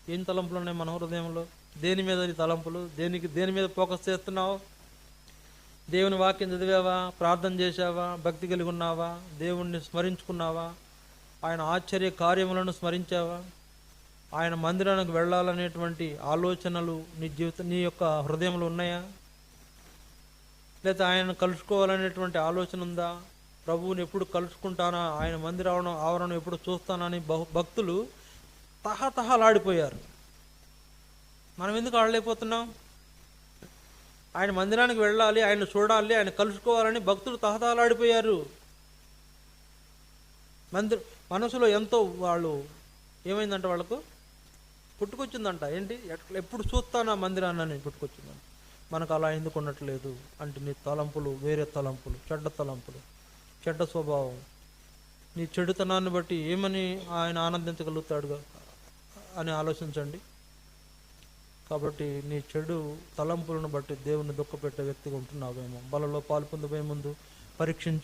ఏం తలంపులు ఉన్నాయి మన హృదయంలో? దేని మీద నీ తలంపులు? దేని మీద ఫోకస్ చేస్తున్నావు? దేవుని వాక్యం చదివావా? ప్రార్థన చేశావా? భక్తి కలిగి ఉన్నావా? దేవుణ్ణి స్మరించుకున్నావా? ఆయన ఆశ్చర్య కార్యములను స్మరించావా? ఆయన మందిరానికి వెళ్ళాలనేటువంటి ఆలోచనలు నీ యొక్క హృదయంలో ఉన్నాయా? లేదా ఆయనను కలుసుకోవాలనేటువంటి ఆలోచన ఉందా? ప్రభువుని ఎప్పుడు కలుసుకుంటానా, ఆయన మందిర ఆవరణం ఎప్పుడు చూస్తానని భక్తులు తహతహలాడిపోయారు. మనం ఎందుకు ఆడలేకపోతున్నాం? ఆయన మందిరానికి వెళ్ళాలి, ఆయన చూడాలి, ఆయన కలుసుకోవాలని భక్తులు తహతహలాడిపోయారు. మనసులో ఎంతో వాళ్ళు ఏమైందంట, వాళ్ళకు పుట్టుకొచ్చిందంట. ఏంటి? ఎప్పుడు చూస్తానా మందిరాన్ని పుట్టుకొచ్చిందంట. మనకు అలా ఎందుకు ఉండట్లేదు అంటే నీ తలంపులు వేరే తలంపులు, చెడ్డ తలంపులు, చెడ్డ స్వభావం. నీ చెడుతనాన్ని బట్టి ఏమని ఆయన ఆనందించగలుగుతాడు అని ఆలోచించండి. కాబట్టి నీ చెడు తలంపులను బట్టి దేవుని దుఃఖపెట్టే వ్యక్తిగా ఉంటున్నావేమో. బలలో పాలు పొందబోయే ముందు పరీక్షించి